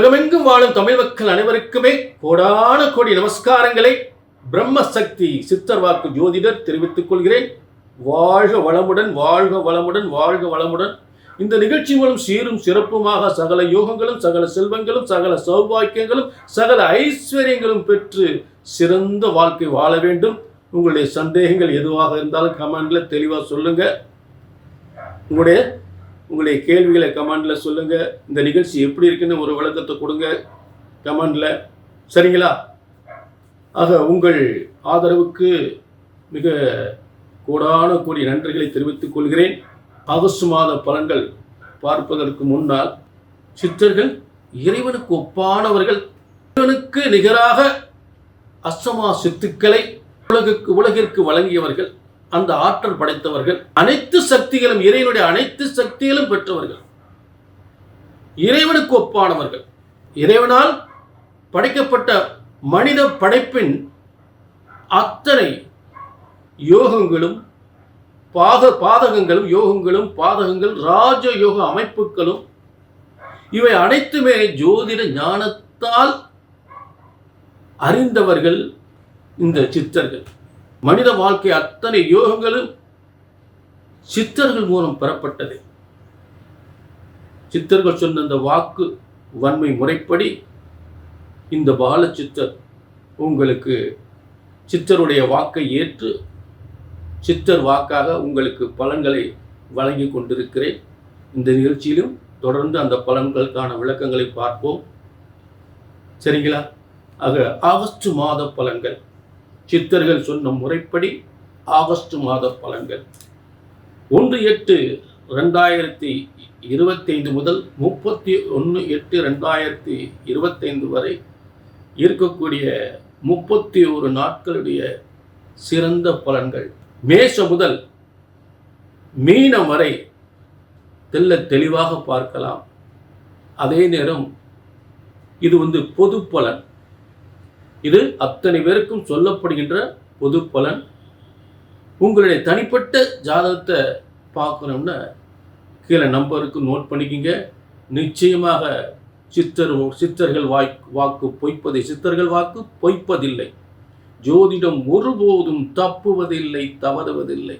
உலகமெங்கும் வாழும் தமிழ் மக்கள் அனைவருக்குமே கோடான கோடி நமஸ்காரங்களை பிரம்மசக்தி சித்தர் வாக்கு ஜோதிடர் தெரிவித்துக் கொள்கிறேன். வாழ்க வளமுடன், வாழ்க வளமுடன், வாழ்க வளமுடன். இந்த நிகழ்ச்சி மூலம் சீரும் சிறப்புமாக சகல யோகங்களும், சகல செல்வங்களும், சகல சௌபாக்கியங்களும், சகல ஐஸ்வர்யங்களும் பெற்று சிறந்த வாழ்க்கை வாழ வேண்டும். உங்களுடைய சந்தேகங்கள் எதுவாக இருந்தாலும் கமெண்ட்ல தெளிவாக சொல்லுங்க. உங்களுடைய கேள்விகளை கமெண்ட்ல சொல்லுங்க. இந்த நிகழ்ச்சி எப்படி இருக்குன்னு ஒரு விளக்கத்தை கொடுங்க கமெண்ட்ல, சரிங்களா? ஆக உங்கள் ஆதரவுக்கு மிக கோடான கோடி நன்றிகளை தெரிவித்துக் கொள்கிறேன். ஆகஸ்ட் மாத பலன்கள் பார்ப்பதற்கு முன்னால், சித்தர்கள் இறைவனுக்கு ஒப்பானவர்கள், இறைவனுக்கு நிகராக அஷ்டமா சித்துக்களை உலகிற்கு வழங்கியவர்கள், அந்த ஆற்றல் படைத்தவர்கள், அனைத்து சக்திகளும் இறைவனுடைய அனைத்து சக்திகளும் பெற்றவர்கள், இறைவனுக்கு ஒப்பானவர்கள். இறைவனால் படைக்கப்பட்ட மனித படைப்பின் அத்தனை யோகங்களும் பாதகங்களும், யோகங்களும் பாதகங்கள், ராஜ யோக அமைப்புகளும், இவை அனைத்துமே ஜோதிட ஞானத்தால் அறிந்தவர்கள் இந்த சித்தர்கள். மனித வாழ்க்கை அத்தனை யோகங்களும் சித்தர்கள் மூலம் பெறப்பட்டது. சித்தர்கள் சொன்ன இந்த வாக்கு வன்மை முறைப்படி இந்த பால சித்தர் உங்களுக்கு சித்தருடைய வாக்கை ஏற்று சித்தர் வாக்காக உங்களுக்கு பலன்களை வழங்கி கொண்டிருக்கிறேன். இந்த நிகழ்ச்சியிலும் தொடர்ந்து அந்த பலன்களுக்கான விளக்கங்களை பார்ப்போம், சரிங்களா? ஆக ஆகஸ்ட் மாத பலன்கள், சித்தர்கள் சொன்ன முறைப்படி ஆகஸ்ட் மாத பலன்கள் 1/8/2025 முதல் 31/8/2025 வரை இருக்கக்கூடிய 31 நாட்களுடைய சிறந்த பலன்கள். மேஷம் முதல் மீனம் வரை தெளிவாக பார்க்கலாம். அதே நேரம் இது பொது பலன். இது அத்தனை பேருக்கும் சொல்லப்படுகின்ற பொது பலன். உங்களுடைய தனிப்பட்ட ஜாதகத்தை பார்க்கணும்னா கீழே நம்பருக்கு நோட் பண்ணிக்கிங்க. நிச்சயமாக சித்தர்கள் வாக்கு பொய்ப்பதை, சித்தர்கள் வாக்கு பொய்ப்பதில்லை. ஜோதிடம் ஒருபோதும் தப்புவதில்லை, தவறுவதில்லை.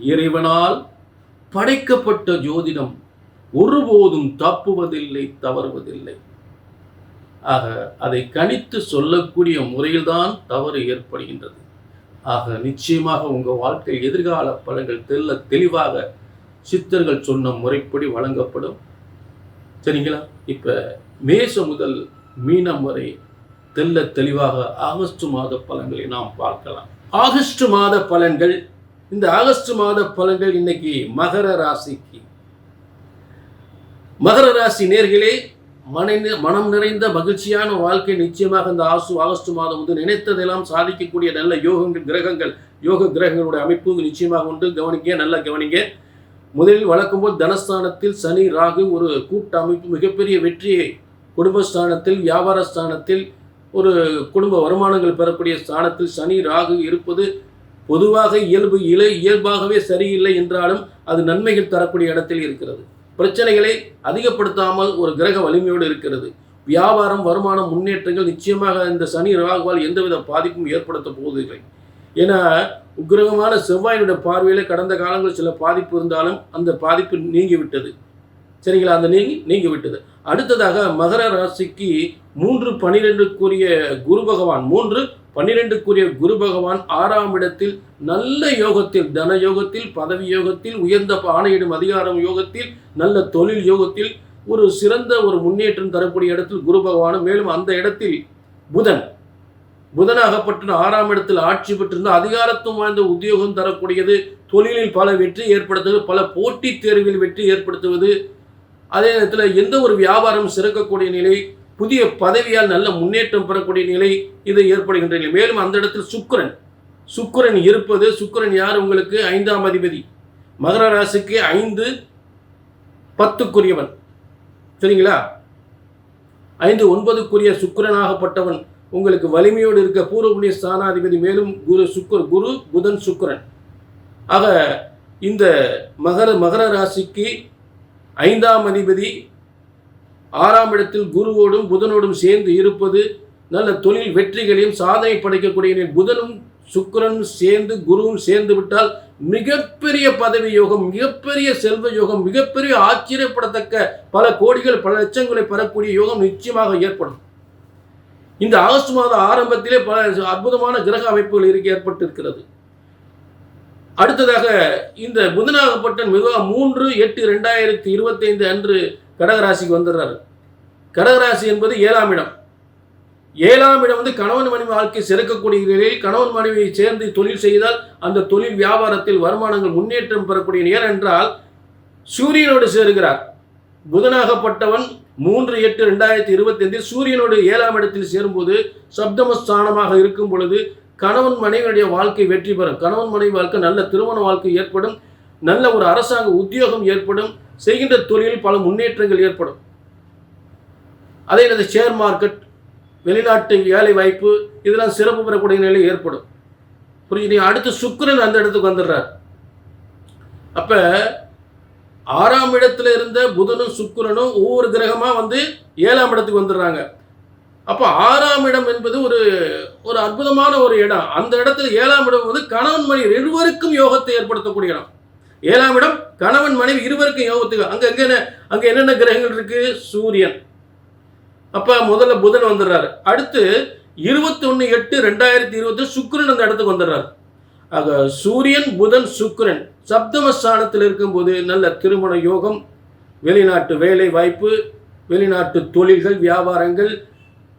இறைவனால் படைக்கப்பட்ட ஜோதிடம் ஒருபோதும் தப்புவதில்லை, தவறுவதில்லை. ஆக அதை கணித்து சொல்லக்கூடிய முறையில்தான் தவறு ஏற்படுகின்றது. ஆக நிச்சயமாக உங்கள் வாழ்க்கை எதிர்கால பலன்கள் தெளிவாக சித்தர்கள் சொன்ன முறைப்படி வழங்கப்படும், சரிங்களா? இப்போ மேஷம் முதல் மீனம் வரை தெளிவாக ஆகஸ்ட் மாத பலன்களை நாம் பார்க்கலாம். ஆகஸ்ட் மாத பலன்கள். இந்த ஆகஸ்ட் மாத பலன்கள் இன்னைக்கு மகர ராசிக்கு. மகர ராசி நேர்களே, மனம் நிறைந்த மகிழ்ச்சியான வாழ்க்கை நிச்சயமாக இந்த ஆகஸ்ட் மாதம் நினைத்ததெல்லாம் சாதிக்கக்கூடிய நல்ல கிரகங்கள், யோக கிரகங்களுடைய அமைப்பு நிச்சயமாக உண்டு. கவனிக்க, நல்லா கவனிங்க. முதலில் வழக்கம் போல் தனஸ்தானத்தில் சனி ராகு ஒரு கூட்ட அமைப்பு மிகப்பெரிய வெற்றியை, குடும்பஸ்தானத்தில், வியாபார ஸ்தானத்தில், ஒரு குடும்ப வருமானங்கள் பெறக்கூடிய ஸ்தானத்தில் சனி ராகு இருப்பது பொதுவாக இயல்பாகவே சரியில்லை என்றாலும் அது நன்மைகள் தரக்கூடிய இடத்தில் இருக்கிறது. பிரச்சனைகளை அதிகப்படுத்தாமல் ஒரு கிரக வலிமையோடு இருக்கிறது. வியாபாரம், வருமானம், முன்னேற்றங்கள் நிச்சயமாக இந்த சனி ராகுவால் எந்தவித பாதிப்பும் ஏற்படுத்த போவதில்லை. ஏன்னா உக்கிரகமான செவ்வாயினுடைய பார்வையில் கடந்த காலங்களில் சில பாதிப்பு இருந்தாலும் அந்த பாதிப்பு நீங்கிவிட்டது, சரிங்களா? அந்த நீங்கிவிட்டது. அடுத்ததாக மகர ராசிக்கு 3/12க்குரிய குரு பகவான், 3/12க்குரிய குரு பகவான் 6ஆம் இடத்தில் நல்ல யோகத்தில், தன யோகத்தில், பதவி யோகத்தில், உயர்ந்த ஆணையிடும் அதிகாரம் யோகத்தில், நல்ல தொழில் யோகத்தில், ஒரு சிறந்த ஒரு முன்னேற்றம் தரக்கூடிய இடத்தில் குரு பகவானும், மேலும் அந்த இடத்தில் புதனாகப்பட்ட 6ஆம் இடத்தில் ஆட்சி பெற்றிருந்த அதிகாரத்துவம் வாய்ந்த உத்தியோகம் தரக்கூடியது, தொழிலில் பல வெற்றி ஏற்படுத்துவது, பல போட்டித் தேர்வில் வெற்றி ஏற்படுத்துவது, அதே நேரத்தில் எந்த ஒரு வியாபாரம் சிறக்கக்கூடிய நிலை, புதிய பதவியால் நல்ல முன்னேற்றம் பெறக்கூடிய நிலை இது ஏற்படுகின்ற நிலை. மேலும் அந்த இடத்தில் சுக்கிரன் இருப்பது. சுக்கிரன் யார்? உங்களுக்கு 5ஆம் அதிபதி. மகர ராசிக்கு 5/10க்குரியவன், சரிங்களா? 5/9க்குரிய சுக்கிரனாகப்பட்டவன் உங்களுக்கு வலிமையோடு இருக்க பூர்வ புண்ணிய ஸ்தானாதிபதி. மேலும் குரு புதன் சுக்கிரன். ஆக இந்த மகர ராசிக்கு 5ஆம் அதிபதி 6ஆம் இடத்தில் குருவோடும் புதனோடும் சேர்ந்து இருப்பது நல்ல தொழில் வெற்றிகளையும் சாதனை படைக்கக்கூடிய புதனும் சுக்கிரனும் சேர்ந்து குருவும் சேர்ந்து விட்டால் மிகப்பெரிய பதவி யோகம், மிகப்பெரிய செல்வ யோகம், மிகப்பெரிய ஆச்சரியப்படத்தக்க பல கோடிகள் பல லட்சங்களை பெறக்கூடிய யோகம் நிச்சயமாக ஏற்படும். இந்த ஆகஸ்ட் மாத ஆரம்பத்திலே பல அற்புதமான கிரக அமைப்புகள் ஏற்பட்டிருக்கிறது. அடுத்ததாக இந்த புதனாகப்பட்டன் மெதுவாக 3/8/2025 அன்று கடகராசிக்கு வந்துடுறாரு. கடகராசி என்பது 7ஆம் இடம். 7ஆம் இடம் கணவன் மனைவி வாழ்க்கை சிறக்கக்கூடிய நிலையில் கணவன் மனைவியை சேர்ந்து தொழில் செய்தால் அந்த தொழில் வியாபாரத்தில் வருமானங்கள் முன்னேற்றம் பெறக்கூடிய நேரம் என்றால் சூரியனோடு சேருகிறார். புதனாகப்பட்டவன் 3/8/2025 சூரியனோடு 7ஆம் இடத்தில் சேரும்போது சப்தமஸ்தானமாக இருக்கும் பொழுது கணவன் மனைவியுடைய வாழ்க்கை வெற்றி பெறும். கணவன் மனைவி வாழ்க்கை நல்ல திருமண வாழ்க்கை ஏற்படும், நல்ல ஒரு அரசாங்க உத்தியோகம் ஏற்படும், செய்கின்ற தொழிலில் பல முன்னேற்றங்கள் ஏற்படும். அதே நேரத்தில் ஷேர் மார்க்கெட், வெளிநாட்டு வேலை வாய்ப்பு இதெல்லாம் சிறப்பு பெறக்கூடிய நிலை ஏற்படும். புரிஞ்சுட்டீங்க? அடுத்து சுக்கிரன் அந்த இடத்துக்கு வந்துடுறார். அப்ப 6ஆம் இடத்துல இருந்த புதனும் சுக்கிரனும் ஒவ்வொரு கிரகமா 7ஆம் இடத்துக்கு வந்துடுறாங்க. அப்போ 6ஆம் இடம் என்பது ஒரு அற்புதமான ஒரு இடம். அந்த இடத்துல 7ஆம் இடம் கணவன் மனைவி இருவருக்கும் யோகத்தை ஏற்படுத்தக்கூடிய இடம். 7ஆம் இடம் கணவன் மனைவி இருவருக்கும் யோகத்துக்கு அங்க என்னென்ன கிரகங்கள் இருக்கு? சூரியன். அப்ப முதல்ல புதன் வந்துடுறாரு. அடுத்து 21/8/2020 சுக்கிரன் அந்த இடத்துக்கு வந்துடுறாரு. ஆக சூரியன் புதன் சுக்கிரன் சப்தமஸ்தானத்தில் இருக்கும்போது நல்ல திருமண யோகம், வெளிநாட்டு வேலை வாய்ப்பு, வெளிநாட்டு தொழில்கள் வியாபாரங்கள்,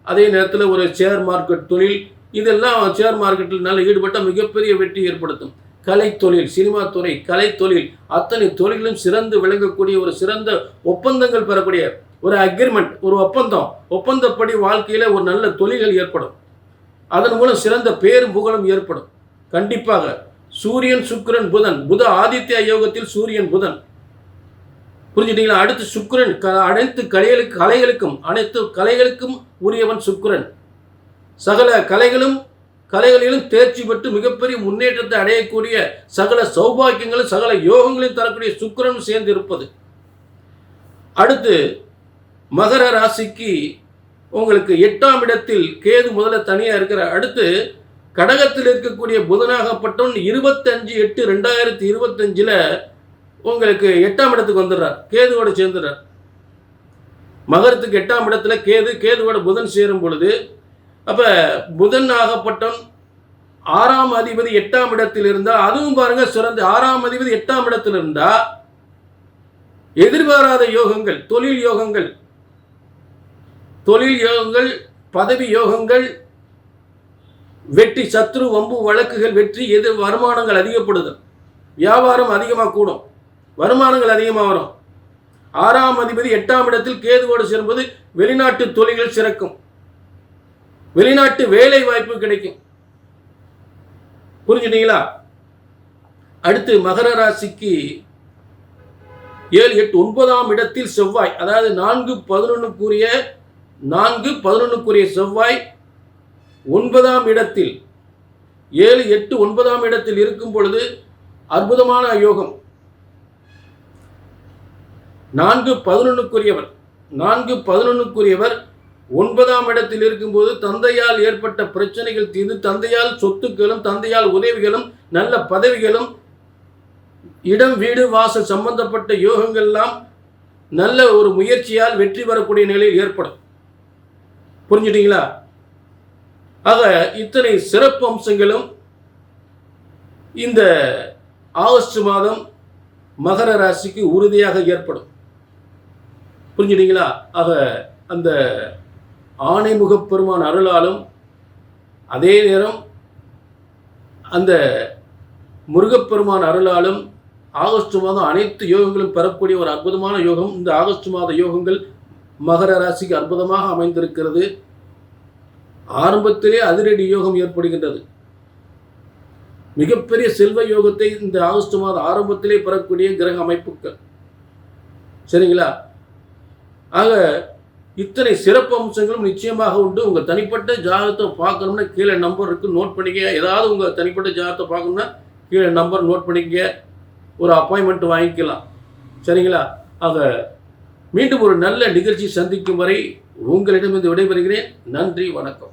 அதே நேரத்தில் ஒரு ஷேர் மார்க்கெட் தொழில், இதெல்லாம் ஷேர் மார்க்கெட்டில் நல்ல ஈடுபட்ட மிகப்பெரிய வெற்றி ஏற்படுத்தும். கலைத்தொழில், சினிமா துறை, கலைத்தொழில் அத்தனை தொழிலும் சிறந்து விளங்கக்கூடிய ஒரு சிறந்த ஒப்பந்தங்கள் பெறக்கூடிய ஒரு அக்ரிமெண்ட், ஒரு ஒப்பந்தப்படி வாழ்க்கையில் ஒரு நல்ல தொழில்கள் ஏற்படும். அதன் மூலம் சிறந்த பேரும் புகழும் ஏற்படும். கண்டிப்பாக சூரியன் சுக்கிரன் புதன், புத ஆதித்ய யோகத்தில் சூரியன் புதன். புரிஞ்சுட்டீங்களா? அடுத்து சுக்கிரன் அனைத்து கலைகளுக்கும் உரியவன் சுக்கிரன். சகல கலைகளிலும் தேர்ச்சி பெற்று மிகப்பெரிய முன்னேற்றத்தை அடையக்கூடிய சகல சௌபாக்கியங்களும் சகல யோகங்களையும் தரக்கூடிய சுக்கிரன் சேர்ந்து இருப்பது. அடுத்து மகர ராசிக்கு உங்களுக்கு 8ஆம் இடத்தில் கேது முதல்ல தனியாக இருக்கிறார். அடுத்து கடகத்தில் இருக்கக்கூடிய புதனாகப்பட்டவன் 25/8/2025 உங்களுக்கு 8ஆம் இடத்துக்கு வந்துடுறார். கேதுவோட சேர்ந்துடுறார். மகரத்துக்கு 8ஆம் இடத்துல கேதுவோட புதன் சேரும் பொழுது அப்ப புதன் ஆகப்பட்டவன் 6ஆம் அதிபதி 8ஆம் இடத்தில் இருந்தால், அதுவும் பாருங்க சிறந்த 6ஆம் அதிபதி 8ஆம் இடத்தில் இருந்தா எதிர்பாராத யோகங்கள், தொழில் யோகங்கள், பதவி யோகங்கள், வெற்றி, சத்ரு வம்பு வழக்குகள் வெற்றி, வருமானங்கள் அதிகப்படுதல், வியாபாரம் அதிகமாக கூடும், வருமானங்கள் அதிகமாக வரும். 6ஆம் அதிபதி 8ஆம் இடத்தில் கேதுவோடு சேரும்போது வெளிநாட்டு தொழில்கள் சிறக்கும், வெளிநாட்டு வேலை வாய்ப்பு கிடைக்கும். புரிஞ்சுட்டீங்களா? அடுத்து மகர ராசிக்கு 7, 8, 9ஆம் இடத்தில் செவ்வாய், அதாவது 4-11 செவ்வாய் 9ஆம் இடத்தில் 7, 8, 9ஆம் இடத்தில் இருக்கும் பொழுது அற்புதமான யோகம். 4-11 9ஆம் இடத்தில் இருக்கும்போது தந்தையால் ஏற்பட்ட பிரச்சனைகள் தீர்ந்து, தந்தையால் சொத்துக்களும் தந்தையால் உதவிகளும் நல்ல பதவிகளும் இடம் வீடு வாசல் சம்பந்தப்பட்ட யோகங்கள் எல்லாம் நல்ல ஒரு முயற்சியால் வெற்றி பெறக்கூடிய நிலையில் ஏற்படும். புரிஞ்சுட்டீங்களா? ஆக இத்தனை சிறப்பு அம்சங்களும் இந்த ஆகஸ்ட் மாதம் மகர ராசிக்கு உறுதியாக ஏற்படும். புரிஞ்சுட்டீங்களா? ஆக அந்த ஆணைமுகப் பெருமான் அருளாலும் அதே நேரம் அந்த முருகப்பெருமான் அருளாலும் ஆகஸ்ட் மாதம் அனைத்து யோகங்களும் பெறக்கூடிய ஒரு அற்புதமான யோகம். இந்த ஆகஸ்ட் மாத யோகங்கள் மகர ராசிக்கு அற்புதமாக அமைந்திருக்கிறது. ஆரம்பத்திலே அதிரடி யோகம் ஏற்படுகின்றது. மிகப்பெரிய செல்வ யோகத்தை இந்த ஆகஸ்ட் மாத ஆரம்பத்திலே பெறக்கூடிய கிரக அமைப்புகள். சரிங்களா? ஆக இத்தனை சிறப்பு அம்சங்களும் நிச்சயமாக உண்டு. உங்கள் தனிப்பட்ட ஜாதகத்தை பார்க்கணும்னா கீழே நம்பர் இருக்குது, நோட் பண்ணிக்க. ஏதாவது உங்கள் தனிப்பட்ட ஜாதகத்தை பார்க்கணும்னா கீழே நம்பர் நோட் பண்ணிக்க, ஒரு அப்பாயின்மெண்ட் வாங்கிக்கலாம். சரிங்களா? ஆக மீண்டும் ஒரு நல்ல நிகழ்ச்சி சந்திக்கும் வரை உங்களிடமிருந்து விடைபெறுகிறேன். நன்றி, வணக்கம்.